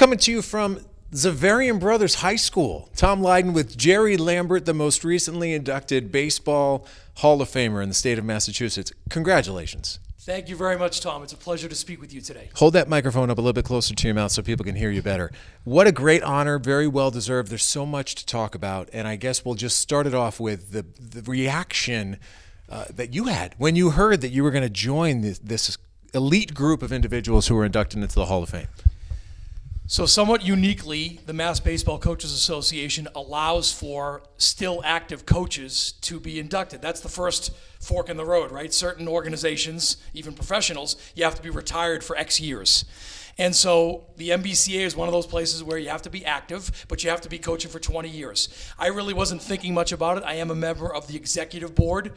coming to you from Xaverian Brothers High School. Tom Leyden with Gerry Lambert, the most recently inducted Baseball Hall of Famer in the state of Massachusetts. Congratulations. Thank you very much, Tom. It's a pleasure to speak with you today. Hold that microphone up a little bit closer to your mouth so people can hear you better. What a great honor, very well deserved. There's so much to talk about, and I guess we'll just start it off with the reaction that you had when you heard that you were going to join this elite group of individuals who were inducted into the Hall of Fame. So somewhat uniquely, the Mass Baseball Coaches Association allows for still active coaches to be inducted. That's the first fork in the road, right? Certain organizations, even professionals, you have to be retired for X years. And so the MBCA is one of those places where you have to be active, but you have to be coaching for 20 years. I really wasn't thinking much about it. I am a member of the executive board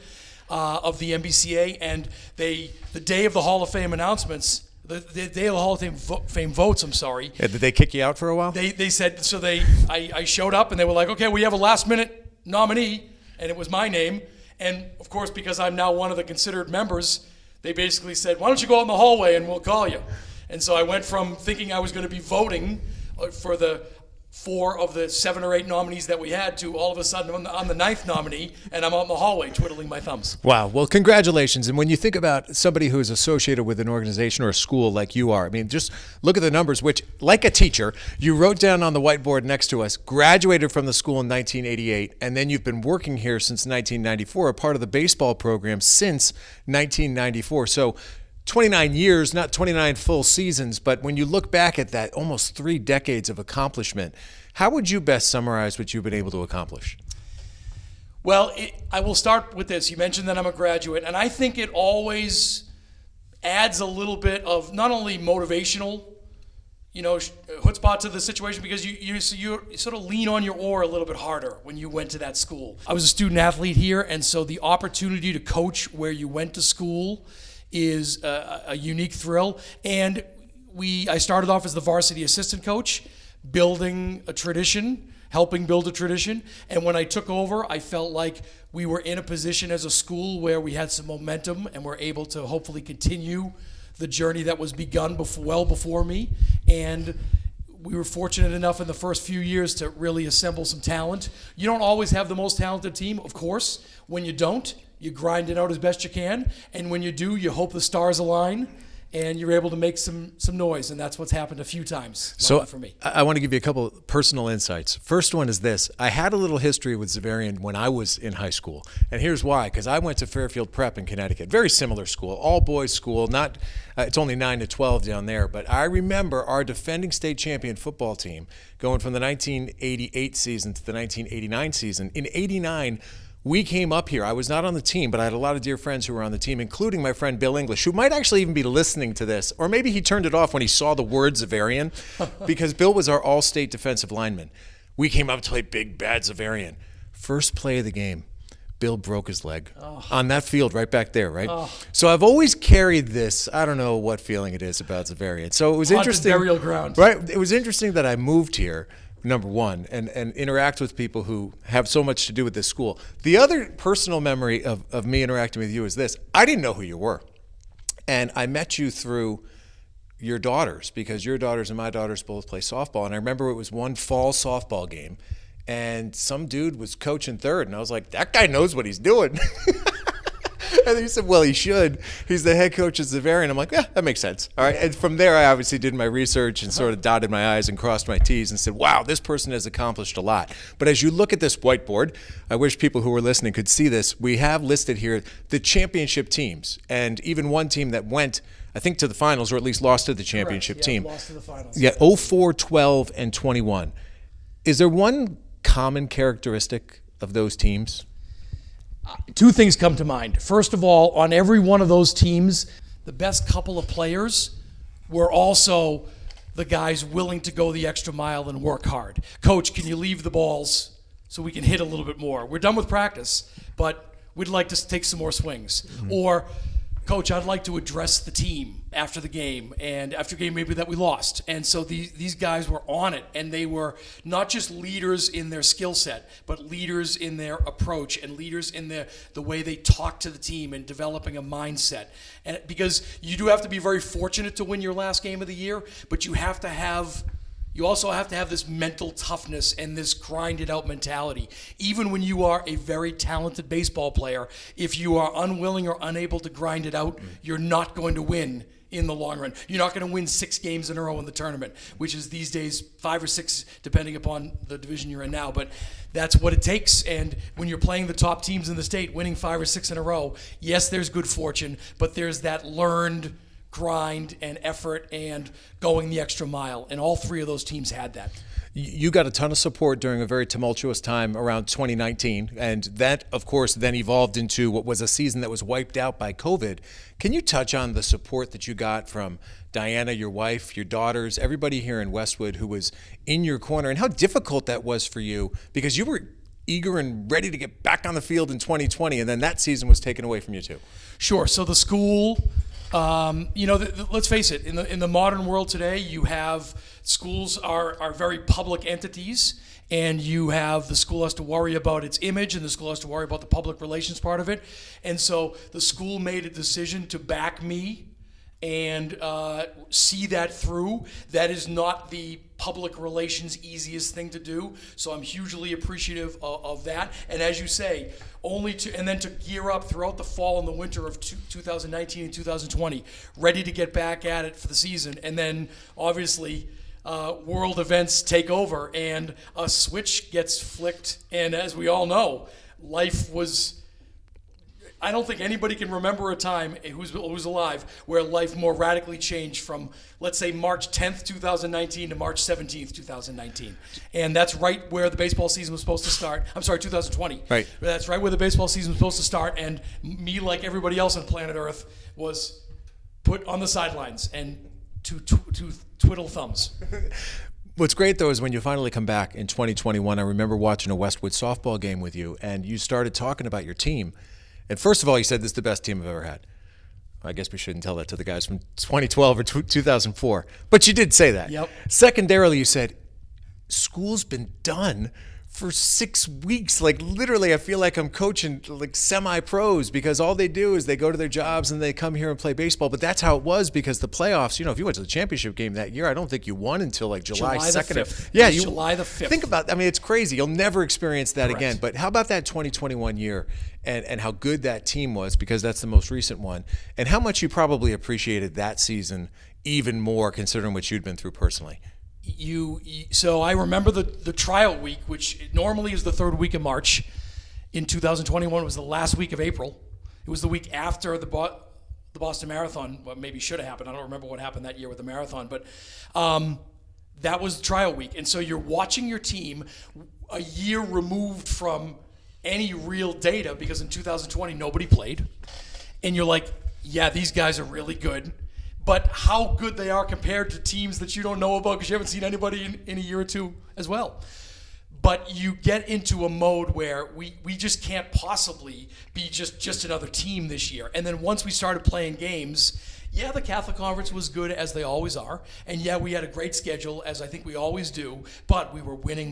of the MBCA, and the day of the Hall of Fame announcements, the day of the Hall of Fame votes, Yeah, did they kick you out for a while? They said, so I showed up and they were like, okay, we have a last minute nominee, and it was my name. And of course, because I'm now one of the considered members, they basically said, why don't you go out in the hallway and we'll call you. And so I went from thinking I was going to be voting for the 4 of the 7 or 8 nominees that we had to all of a sudden I'm the 9th nominee, and I'm out in the hallway twiddling my thumbs. Wow. Well, congratulations. And when you think about somebody who is associated with an organization or a school like you are, I mean, just look at the numbers, which, like a teacher, you wrote down on the whiteboard next to us, graduated from the school in 1988, and then you've been working here since 1994, a part of the baseball program since 1994. So 29 years, not 29 full seasons, but when you look back at that almost 3 decades of accomplishment, how would you best summarize what you've been able to accomplish? Well, I will start with this. You mentioned that I'm a graduate, and I think it always adds a little bit of not only motivational, chutzpah to the situation, because you sort of lean on your oar a little bit harder when you went to that school. I was a student athlete here, and so the opportunity to coach where you went to school is a unique thrill. And I started off as the varsity assistant coach, building a tradition, helping build a tradition. And when I took over, I felt like we were in a position as a school where we had some momentum and were able to hopefully continue the journey that was begun well before me. And we were fortunate enough in the first few years to really assemble some talent. You don't always have the most talented team, of course. When you don't, you grind it out as best you can, and when you do, you hope the stars align, and you're able to make some noise, and that's what's happened a few times for me. I want to give you a couple of personal insights. First one is this. I had a little history with Xaverian when I was in high school, and here's why. Because I went to Fairfield Prep in Connecticut. Very similar school, all-boys school. It's only 9 to 12 down there, but I remember our defending state champion football team going from the 1988 season to the 1989 season. In 89, we came up here. I was not on the team, but I had a lot of dear friends who were on the team, including my friend Bill English, who might actually even be listening to this, or maybe he turned it off when he saw the word Xaverian, because Bill was our all-state defensive lineman. We came up to play big, bad Xaverian. First play of the game, Bill broke his leg on that field right back there, right? So I've always carried this, I don't know what feeling it is about Xaverian. So it was interesting. Burial ground. Right? It was interesting that I moved here, number one, and interact with people who have so much to do with this school. The other personal memory of me interacting with you is this. I didn't know who you were. And I met you through your daughters, because your daughters and my daughters both play softball. And I remember it was one fall softball game, and some dude was coaching third, and I was like, that guy knows what he's doing. And he said, well, he should. He's the head coach at Xaverian. I'm like, yeah, that makes sense. All right. And from there, I obviously did my research and sort of dotted my I's and crossed my T's and said, wow, this person has accomplished a lot. But as you look at this whiteboard, I wish people who were listening could see this. We have listed here the championship teams, and even one team that went, I think, to the finals, or at least lost to the championship team. Lost to the finals. Yeah, 04, 12, and 21. Is there one common characteristic of those teams? 2 things come to mind. First of all, on every one of those teams, the best couple of players were also the guys willing to go the extra mile and work hard. Coach, can you leave the balls so we can hit a little bit more? We're done with practice, but we'd like to take some more swings. Mm-hmm. Or, Coach, I'd like to address the team after the game, and after a game maybe that we lost. And so these guys were on it, and they were not just leaders in their skill set, but leaders in their approach and leaders in the way they talk to the team and developing a mindset. And because you do have to be very fortunate to win your last game of the year, but you have to have you also have to have this mental toughness and this grinded out mentality. Even when you are a very talented baseball player, if you are unwilling or unable to grind it out, you're not going to win in the long run. You're not going to win 6 games in a row in the tournament, which is these days 5 or 6, depending upon the division you're in now. But that's what it takes. And when you're playing the top teams in the state, winning 5 or 6 in a row, yes, there's good fortune, but there's that learned grind and effort and going the extra mile. And all 3 of those teams had that. You got a ton of support during a very tumultuous time around 2019, and that, of course, then evolved into what was a season that was wiped out by COVID. Can you touch on the support that you got from Diana, your wife, your daughters, everybody here in Westwood who was in your corner, and how difficult that was for you, because you were eager and ready to get back on the field in 2020, and then that season was taken away from you too? Sure. So the school, let's face it, in the modern world today, you have schools are very public entities, and you have the school has to worry about its image, and the school has to worry about the public relations part of it. And so the school made a decision to back me and see that through. That is not the public relations easiest thing to do, so I'm hugely appreciative of that. And as you say, then to gear up throughout the fall and the winter of 2019 and 2020, ready to get back at it for the season. And then obviously world events take over and a switch gets flicked, and as we all know, life was, I don't think anybody can remember a time who's alive where life more radically changed from, let's say, March 10th, 2019 to March 17th, 2019. And that's right where the baseball season was supposed to start. I'm sorry, 2020. Right. That's right where the baseball season was supposed to start, and me, like everybody else on planet Earth, was put on the sidelines and to twiddle thumbs. What's great, though, is when you finally come back in 2021, I remember watching a Westwood softball game with you, and you started talking about your team. And first of all, you said this is the best team I've ever had. I guess we shouldn't tell that to the guys from 2012 or 2004. But you did say that. Yep. Secondarily, you said, school's been done for 6 weeks. Like, literally, I feel like I'm coaching like semi-pros, because all they do is they go to their jobs and they come here and play baseball. But that's how it was, because the playoffs, if you went to the championship game that year, I don't think you won until like July 2nd. The 5th. Yeah, July the 5th. Think about, it's crazy. You'll never experience that Correct. again. But how about that 2021 year and how good that team was, because that's the most recent one, and how much you probably appreciated that season even more, considering what you'd been through personally? So I remember the tryout week, which normally is the 3rd week of March. In 2021, it was the last week of April. It was the week after the Boston Marathon. Well, maybe should have happened. I don't remember what happened that year with the marathon, but that was trial week. And so you're watching your team a year removed from any real data, because in 2020 nobody played, and you're like, yeah, these guys are really good. But how good they are compared to teams that you don't know about because you haven't seen anybody in a year or two as well. But you get into a mode where we just can't possibly be just another team this year. And then once we started playing games, yeah, the Catholic Conference was good, as they always are. And yeah, we had a great schedule, as I think we always do. But we were winning.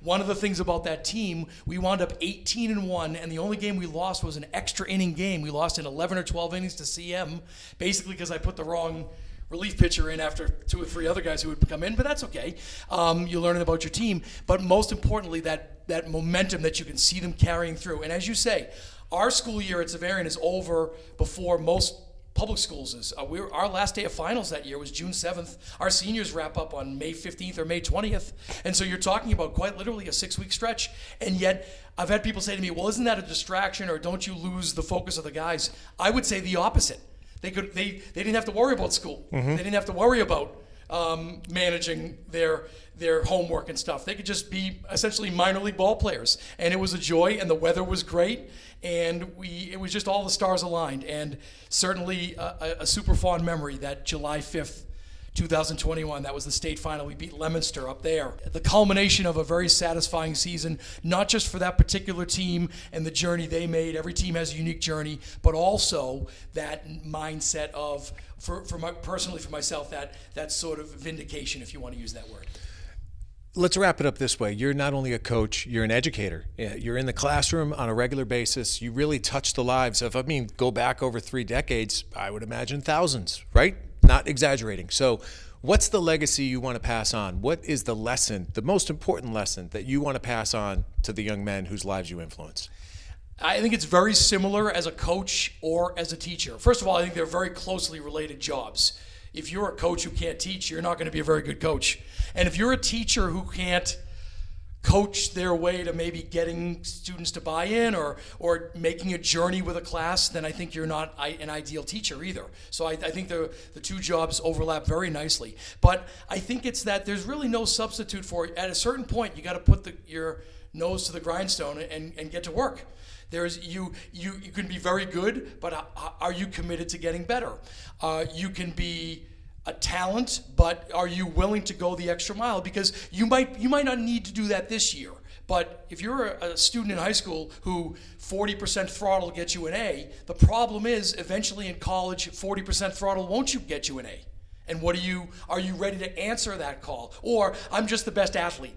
One of the things about that team, we wound up 18-1, and the only game we lost was an extra inning game. We lost in 11 or 12 innings to CM, basically because I put the wrong relief pitcher in after 2 or 3 other guys who would come in, but that's okay. You're learning about your team. But most importantly, that momentum that you can see them carrying through. And as you say, our school year at Xaverian is over before most public schools is. Our last day of finals that year was June 7th. Our seniors wrap up on May 15th or May 20th. And so you're talking about quite literally a 6-week stretch. And yet I've had people say to me, well, isn't that a distraction, or don't you lose the focus of the guys? I would say the opposite. They didn't have to worry about school. Mm-hmm. They didn't have to worry about managing their homework and stuff. They could just be essentially minor league ball players. And it was a joy, and the weather was great. And it was just all the stars aligned. And certainly a super fond memory, that July 5th, 2021, that was the state final. We beat Leominster up there. The culmination of a very satisfying season, not just for that particular team and the journey they made. Every team has a unique journey, but also that mindset of, personally for myself, that sort of vindication, if you want to use that word. Let's wrap it up this way. You're not only a coach, you're an educator. You're in the classroom on a regular basis. You really touch the lives of, go back over 3 decades, I would imagine thousands, right? not exaggerating. So what's the legacy you want to pass on? What is the lesson, the most important lesson that you want to pass on to the young men whose lives you influence? I think it's very similar as a coach or as a teacher. First of all, I think they're very closely related jobs. If you're a coach who can't teach, you're not going to be a very good coach. And if you're a teacher who can't coach their way to maybe getting students to buy in or making a journey with a class, then I think you're not an ideal teacher either. So I think the two jobs overlap very nicely. But I think it's that there's really no substitute for it. At a certain point, you got to put your nose to the grindstone and get to work. You can be very good, but are you committed to getting better? You can be a talent, but are you willing to go the extra mile? Because you might not need to do that this year. But if you're a student in high school who 40% throttle gets you an A, the problem is eventually in college, 40% throttle won't get you an A. And are you ready to answer that call? Or I'm just the best athlete.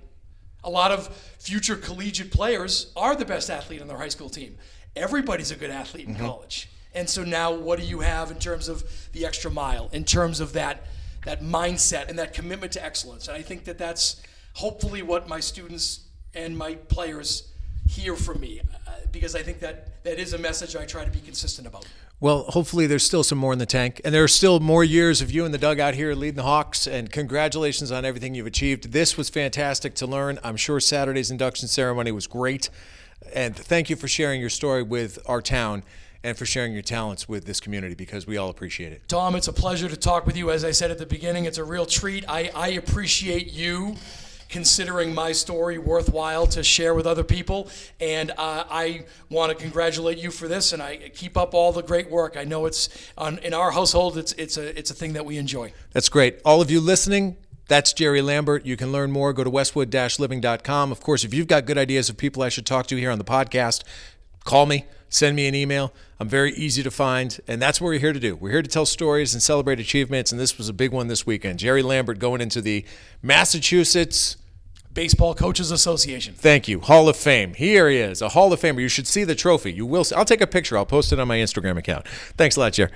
A lot of future collegiate players are the best athlete on their high school team. Everybody's a good athlete in college. And so now what do you have in terms of the extra mile, in terms of that mindset and that commitment to excellence? And I think that's hopefully what my students and my players hear from me, because I think that is a message I try to be consistent about. Well, hopefully there's still some more in the tank, and there are still more years of you in the dugout here leading the Hawks, and congratulations on everything you've achieved. This was fantastic to learn. I'm sure Saturday's induction ceremony was great, and thank you for sharing your story with our town and for sharing your talents with this community, because we all appreciate it. Tom, it's a pleasure to talk with you. As I said at the beginning, it's a real treat. I appreciate you considering my story worthwhile to share with other people, and I want to congratulate you for this, and I keep up all the great work. I know in our household it's a thing that we enjoy. That's great. All of you listening, that's Gerry Lambert. You can learn more. Go to westwood-living.com. Of course, if you've got good ideas of people I should talk to here on the podcast, call me, send me an email. I'm very easy to find, and that's what we're here to do. We're here to tell stories and celebrate achievements, and this was a big one this weekend. Gerry Lambert going into the Massachusetts Baseball Coaches Association. Thank you. Hall of Fame. Here he is, a Hall of Famer. You should see the trophy. You will see. I'll take a picture. I'll post it on my Instagram account. Thanks a lot, Jer.